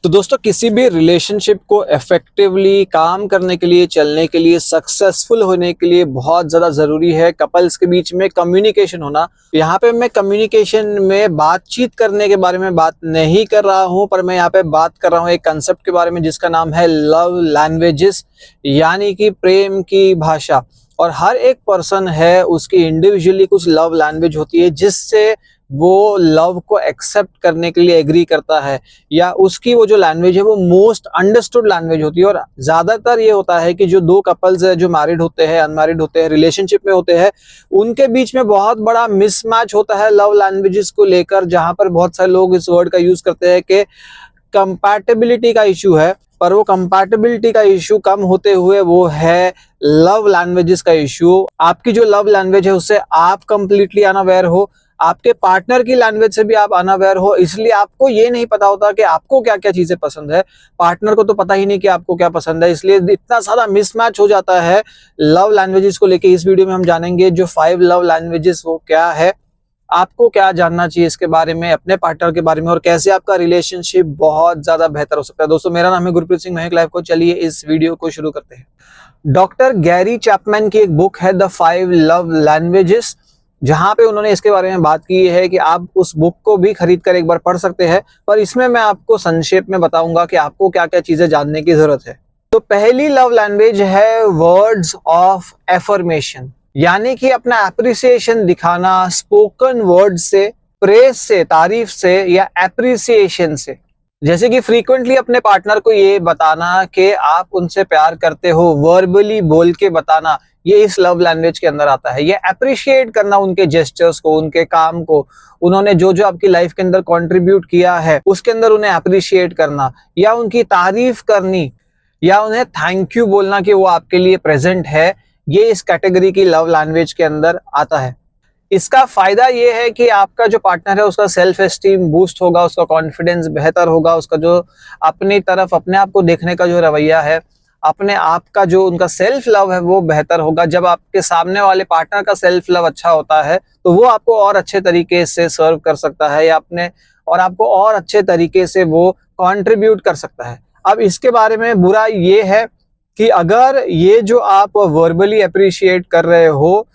तो दोस्तों किसी भी रिलेशनशिप को इफेक्टिवली काम करने के लिए, चलने के लिए, सक्सेसफुल होने के लिए बहुत ज़्यादा ज़रूरी है कपल्स के बीच में कम्युनिकेशन होना। यहाँ पे मैं कम्युनिकेशन में बातचीत करने के बारे में बात नहीं कर रहा हूँ, पर मैं यहाँ पे बात कर रहा हूँ एक कंसेप्ट के बारे में जिसका नाम है लव लैंग्वेजेस, यानी कि प्रेम की भाषा। और हर एक पर्सन है उसकी इंडिविजुअली कुछ लव लैंग्वेज होती है जिससे वो लव को एक्सेप्ट करने के लिए एग्री करता है, या उसकी वो जो लैंग्वेज है वो मोस्ट अंडरस्टूड लैंग्वेज होती है। और ज्यादातर ये होता है कि जो दो कपल्स है, जो मैरिड होते हैं, अनमैरिड होते हैं, रिलेशनशिप में होते हैं, उनके बीच में बहुत बड़ा मिसमैच होता है लव लैंग्वेजेस को लेकर, जहां पर बहुत सारे लोग इस वर्ड का यूज करते हैं कि कंपैटिबिलिटी का इशू है, पर वो कंपैटिबिलिटी का इशू कम होते हुए वो है लव लैंग्वेजेस का इशू। आपकी जो लव लैंग्वेज है उससे आप कंप्लीटली अनअवेयर हो, आपके पार्टनर की लैंग्वेज से भी आप अनअवेयर हो, इसलिए आपको ये नहीं पता होता कि आपको क्या क्या चीजें पसंद है। पार्टनर को तो पता ही नहीं कि आपको क्या पसंद है, इसलिए इतना सारा मिसमैच हो जाता है लव लैंग्वेजेस को लेके। इस वीडियो में हम जानेंगे जो 5 लव लैंग्वेजेस वो क्या है, आपको क्या जानना चाहिए इसके बारे में, अपने पार्टनर के बारे में, और कैसे आपका रिलेशनशिप बहुत ज्यादा बेहतर हो सकता है। दोस्तों मेरा नाम है गुरप्रीत सिंह महक लाइफ कोच। चलिए इस वीडियो को शुरू करते हैं। डॉक्टर गैरी चैपमैन की एक बुक है द 5 लव लैंग्वेजेस, जहां पे उन्होंने इसके बारे में बात की है कि आप उस बुक को भी खरीद कर एक बार पढ़ सकते हैं, पर इसमें मैं आपको संक्षेप में बताऊंगा कि आपको क्या क्या चीजें जानने की जरूरत है। तो पहली लव लैंग्वेज है वर्ड्स ऑफ एफर्मेशन, यानी कि अपना एप्रिसिएशन दिखाना स्पोकन वर्ड से, प्रेज से, तारीफ से, या एप्रिसिएशन से। जैसे कि फ्रीक्वेंटली अपने पार्टनर को ये बताना कि आप उनसे प्यार करते हो, वर्बली बोल के बताना, ये इस लव लैंग्वेज के अंदर आता है। ये अप्रिशिएट करना उनके जेस्चर्स को, उनके काम को, उन्होंने जो जो आपकी लाइफ के अंदर कंट्रीब्यूट किया है उसके अंदर उन्हें अप्रिशिएट करना, या उनकी तारीफ करनी, या उन्हें थैंक यू बोलना कि वो आपके लिए प्रेजेंट है, ये इस कैटेगरी की लव लैंग्वेज के अंदर आता है। इसका फायदा ये है कि आपका जो पार्टनर है उसका सेल्फ एस्टीम बूस्ट होगा, उसका कॉन्फिडेंस बेहतर होगा, उसका जो अपनी तरफ अपने आप को देखने का जो रवैया है, अपने आप का जो उनका सेल्फ लव है वो बेहतर होगा। जब आपके सामने वाले पार्टनर का सेल्फ लव अच्छा होता है तो वो आपको और अच्छे तरीके से सर्व कर सकता है, या अपने और आपको और अच्छे तरीके से वो कंट्रीब्यूट कर सकता है। अब इसके बारे में बुरा ये है कि अगर ये जो आप वर्बली अप्रिशिएट कर रहे हो,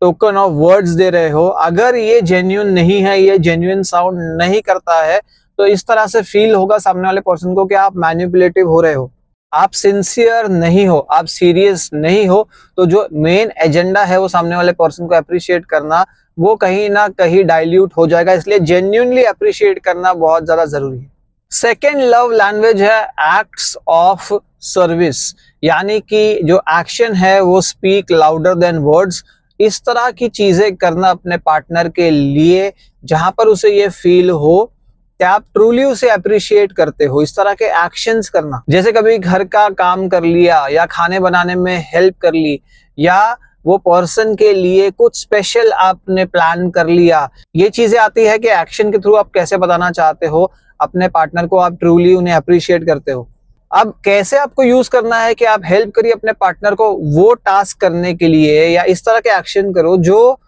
टोकन ऑफ वर्ड्स दे रहे हो, अगर ये जेन्युइन नहीं है, ये जेन्युइन साउंड नहीं करता है, तो इस तरह से फील होगा सामने वाले पर्सन को कि आप मैनिपुलेटिव हो रहे हो, आप सिंसियर नहीं हो, आप सीरियस नहीं हो। तो जो मेन एजेंडा है वो सामने वाले पर्सन को अप्रिशिएट करना, वो कहीं ना कहीं डाइल्यूट हो जाएगा, इसलिए जेन्युइनली अप्रिशिएट करना बहुत ज्यादा जरूरी है। सेकेंड लव लैंग्वेज है एक्ट्स ऑफ सर्विस, यानी कि जो एक्शन है वो स्पीक लाउडर देन वर्ड्स। इस तरह की चीजें करना अपने पार्टनर के लिए जहां पर उसे ये फील हो कि आप ट्रूली उसे अप्रिशिएट करते हो, इस तरह के एक्शंस करना। जैसे कभी घर का काम कर लिया, या खाने बनाने में हेल्प कर ली, या वो पर्सन के लिए कुछ स्पेशल आपने प्लान कर लिया। ये चीजें आती है कि एक्शन के थ्रू आप कैसे बताना चाहते हो अपने पार्टनर को आप ट्रूली उन्हें अप्रिशिएट करते हो। अब कैसे आपको यूज करना है कि आप हेल्प करिए अपने पार्टनर को वो टास्क करने के लिए, या इस तरह के एक्शन करो जो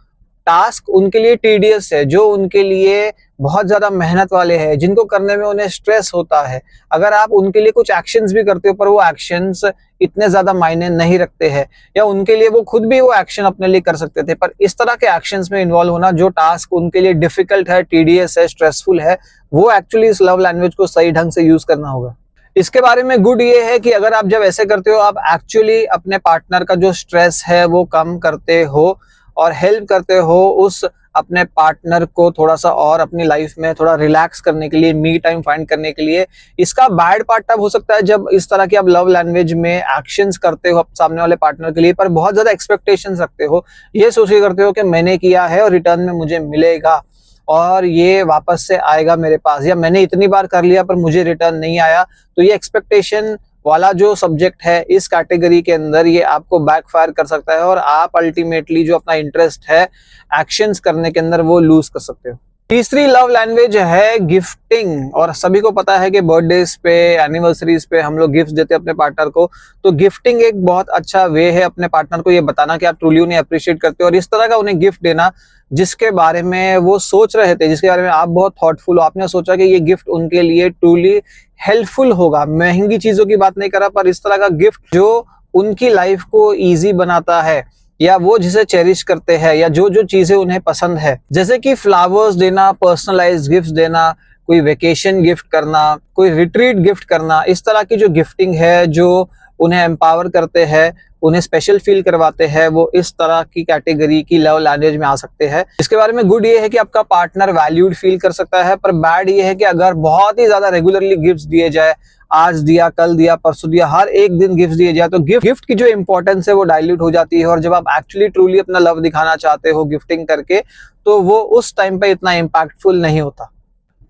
टास्क उनके लिए टीडियस है, जो उनके लिए बहुत ज्यादा मेहनत वाले हैं, जिनको करने में उन्हें स्ट्रेस होता है। अगर आप उनके लिए कुछ एक्शंस भी करते हो पर वो एक्शंस इतने ज्यादा मायने नहीं रखते हैं, या उनके लिए वो खुद भी वो एक्शन अपने लिए कर सकते थे, पर इस तरह के एक्शंस में इन्वॉल्व होना जो टास्क उनके लिए डिफिकल्ट है, टीडियस है, स्ट्रेसफुल है, वो एक्चुअली इस लव लैंग्वेज को सही ढंग से यूज करना होगा। इसके बारे में गुड ये है कि अगर आप जब ऐसे करते हो, आप एक्चुअली अपने पार्टनर का जो स्ट्रेस है वो कम करते हो और हेल्प करते हो उस अपने पार्टनर को थोड़ा सा और अपनी लाइफ में थोड़ा रिलैक्स करने के लिए, मी टाइम फाइंड करने के लिए। इसका बैड पार्ट तब हो सकता है जब इस तरह की आप लव लैंग्वेज में एक्शंस करते हो सामने वाले पार्टनर के लिए, पर बहुत ज्यादा एक्सपेक्टेशंस रखते हो, ये सोच के करते हो कि मैंने किया है और रिटर्न में मुझे मिलेगा, और ये वापस से आएगा मेरे पास, या मैंने इतनी बार कर लिया पर मुझे रिटर्न नहीं आया। तो ये एक्सपेक्टेशन वाला जो सब्जेक्ट है इस कैटेगरी के अंदर, ये आपको बैकफायर कर सकता है और आप अल्टीमेटली जो अपना इंटरेस्ट है एक्शंस करने के अंदर वो लूज कर सकते हो। तीसरी लव लैंग्वेज है गिफ्टिंग, और सभी को पता है कि बर्थडेज पे, एनिवर्सरीज पे हम लोग गिफ्ट देते हैं अपने पार्टनर को। तो गिफ्टिंग एक बहुत अच्छा वे है अपने पार्टनर को ये बताना कि आप ट्रूली उन्हें अप्रिशिएट करते हो, और इस तरह का उन्हें गिफ्ट देना जिसके बारे में वो सोच रहे थे, जिसके बारे में आप बहुत थॉटफुल हो, आपने सोचा कि ये गिफ्ट उनके लिए ट्रूली हेल्पफुल होगा। महंगी चीजों की बात नहीं कर रहा, पर इस तरह का गिफ्ट जो उनकी लाइफ को इजी बनाता है, या वो जिसे चेरिश करते हैं, या जो जो चीजें उन्हें पसंद है, जैसे कि फ्लावर्स देना, पर्सनलाइज्ड गिफ्ट देना, कोई वेकेशन गिफ्ट करना, कोई रिट्रीट गिफ्ट करना। इस तरह की जो गिफ्टिंग है जो उन्हें एम्पावर करते हैं, उन्हें स्पेशल फील करवाते हैं, वो इस तरह की कैटेगरी की लव लैंग्वेज में आ सकते हैं। इसके बारे में गुड ये है कि आपका पार्टनर वैल्यूड फील कर सकता है, पर बैड ये है कि अगर बहुत ही ज्यादा रेगुलरली गिफ्ट्स दिए जाए, आज दिया, कल दिया, परसों दिया, हर एक दिन गिफ्ट दिए जाए, तो गिफ्ट की जो इंपॉर्टेंस है वो डाइल्यूट हो जाती है। और जब आप एक्चुअली ट्रूली अपना लव दिखाना चाहते हो गिफ्टिंग करके, तो वो उस टाइम पे इतना इम्पैक्टफुल नहीं होता।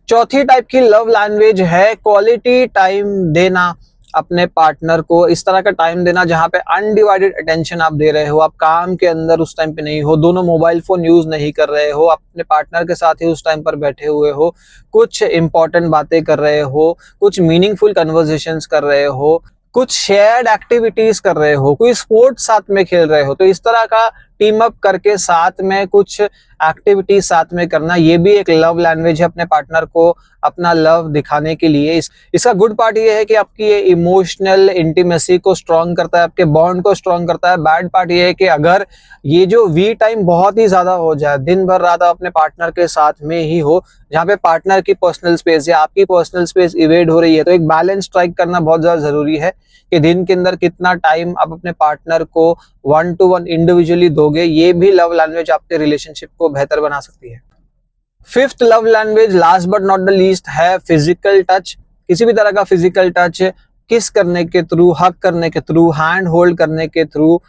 चौथी टाइप की लव लैंग्वेज है क्वालिटी टाइम देना अपने पार्टनर को। इस तरह का टाइम देना जहां पे अनडिवाइडेड अटेंशन आप दे रहे हो, आप काम के अंदर उस टाइम पे नहीं हो, दोनों मोबाइल फोन यूज नहीं कर रहे हो, अपने पार्टनर के साथ ही उस टाइम पर बैठे हुए हो, कुछ इंपॉर्टेंट बातें कर रहे हो, कुछ मीनिंगफुल कन्वर्सेशंस कर रहे हो, कुछ शेयर्ड एक्टिविटीज कर रहे हो, कोई स्पोर्ट्स साथ में खेल रहे हो। तो इस तरह का टीम अप करके साथ में कुछ एक्टिविटीज साथ में करना, ये भी एक लव लैंग्वेज है अपने पार्टनर को अपना लव दिखाने के लिए। इसका गुड पार्ट ये है कि आपकी ये इमोशनल इंटीमेसी को स्ट्रॉन्ग करता है, आपके बॉन्ड को स्ट्रॉन्ग करता है। बैड पार्ट ये है कि अगर ये जो वी टाइम बहुत ही ज्यादा हो जाए, दिन भर रात आप अपने पार्टनर के साथ में ही हो, जहाँ पे पार्टनर की पर्सनल स्पेस या आपकी पर्सनल स्पेस इवेड हो रही है, तो एक बैलेंस स्ट्राइक करना बहुत ज्यादा जरूरी है कि दिन के अंदर कितना टाइम आप अपने पार्टनर को 1-to-1 इंडिविजुअली दोगे। ये भी लव लैंग्वेज आपके रिलेशनशिप को बेहतर बना सकती है। Fifth love language, last but not the least, है फिजिकल टच। किसी भी तरह का फिजिकल टच, किस करने के थ्रू, हग करने के थ्रू, हैंड होल्ड करने के थ्रू,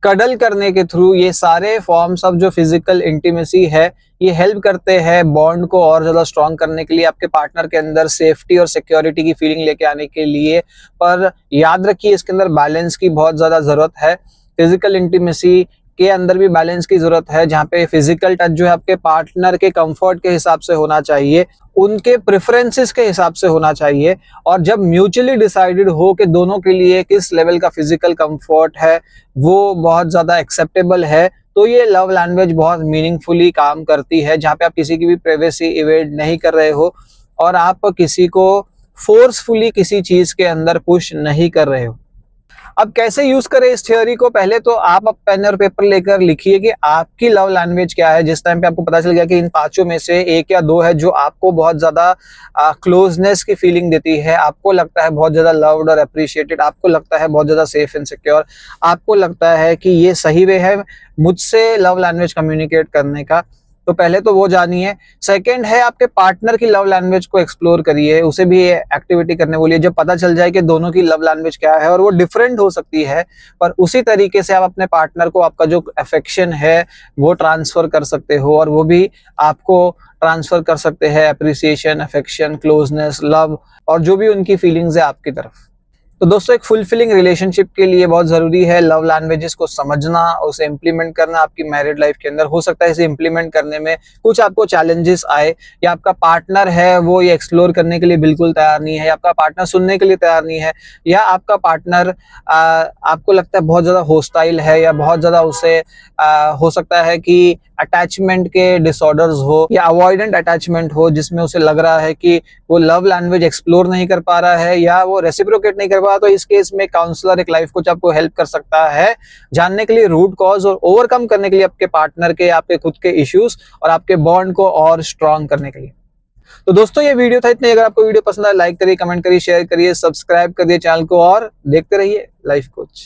कडल करने के थ्रू, ये सारे फॉर्म्स ऑफ जो फिजिकल इंटीमेसी है, ये हेल्प करते हैं बॉन्ड को और ज्यादा स्ट्रॉन्ग करने के लिए, आपके पार्टनर के अंदर सेफ्टी और सिक्योरिटी की फीलिंग लेके आने के लिए। पर याद रखिए इसके अंदर बैलेंस की बहुत ज्यादा जरूरत है। फिजिकल इंटीमेसी के अंदर भी बैलेंस की जरूरत है, जहाँ पे फिजिकल टच जो है आपके पार्टनर के कंफर्ट के हिसाब से होना चाहिए, उनके प्रेफरेंसेस के हिसाब से होना चाहिए। और जब म्यूचुअली डिसाइडेड हो कि दोनों के लिए किस लेवल का फिजिकल कंफर्ट है वो बहुत ज्यादा एक्सेप्टेबल है, तो ये लव लैंग्वेज बहुत मीनिंगफुली काम करती है, जहाँ पे आप किसी की भी प्राइवेसी इवेड नहीं कर रहे हो और आप किसी को फोर्सफुली किसी चीज के अंदर पुश नहीं कर रहे हो। अब कैसे यूज करें इस थ्योरी को? पहले तो आप पेन और पेपर लेकर लिखिए कि आपकी लव लैंग्वेज क्या है। जिस टाइम पे आपको पता चल गया कि इन पांचों में से एक या दो है जो आपको बहुत ज्यादा क्लोजनेस की फीलिंग देती है, आपको लगता है बहुत ज्यादा लव्ड और अप्रिशिएटेड, आपको लगता है बहुत ज्यादा सेफ एंड सिक्योर, आपको लगता है कि ये सही वे है मुझसे लव लैंग्वेज कम्युनिकेट करने का, तो पहले तो वो जानिए। सेकंड है आपके पार्टनर की लव लैंग्वेज को एक्सप्लोर करिए, उसे भी एक्टिविटी करने बोलिए। जब पता चल जाए कि दोनों की लव लैंग्वेज क्या है, और वो डिफरेंट हो सकती है, पर उसी तरीके से आप अपने पार्टनर को आपका जो अफेक्शन है वो ट्रांसफर कर सकते हो, और वो भी आपको ट्रांसफर कर सकते हैं अप्रिसिएशन, अफेक्शन, क्लोजनेस, लव, और जो भी उनकी फीलिंग्स है आपकी तरफ। तो दोस्तों एक फुलफिलिंग रिलेशनशिप के लिए बहुत जरूरी है लव लैंग्वेजेस को समझना, उसे इम्प्लीमेंट करना आपकी मैरिड लाइफ के अंदर। हो सकता है इसे इम्प्लीमेंट करने में कुछ आपको चैलेंजेस आए, या आपका पार्टनर है वो ये एक्सप्लोर करने के लिए बिल्कुल तैयार नहीं है, या आपका पार्टनर सुनने के लिए तैयार नहीं है, या आपका पार्टनर आपको लगता है बहुत ज्यादा होस्टाइल है, या बहुत ज्यादा उसे हो सकता है कि अटैचमेंट के डिसऑर्डर्स हो, या अवॉइडेंट अटैचमेंट हो, जिसमें उसे लग रहा है कि वो लव लैंग्वेज एक्सप्लोर नहीं कर पा रहा है या वो रेसिप्रोकेट नहीं कर पा रहा। तो इस केस में काउंसलर, एक लाइफ कोच आपको हेल्प कर सकता है जानने के लिए रूट कॉज और ओवरकम करने के लिए आपके पार्टनर के, आपके खुद के इश्यूज और आपके बॉन्ड को और स्ट्रॉन्ग करने के लिए। तो दोस्तों ये वीडियो था इतने। अगर आपको वीडियो पसंद आए लाइक करिए, कमेंट करिए, शेयर करिए, सब्सक्राइब करिए चैनल को, और देखते रहिए लाइफ कोच।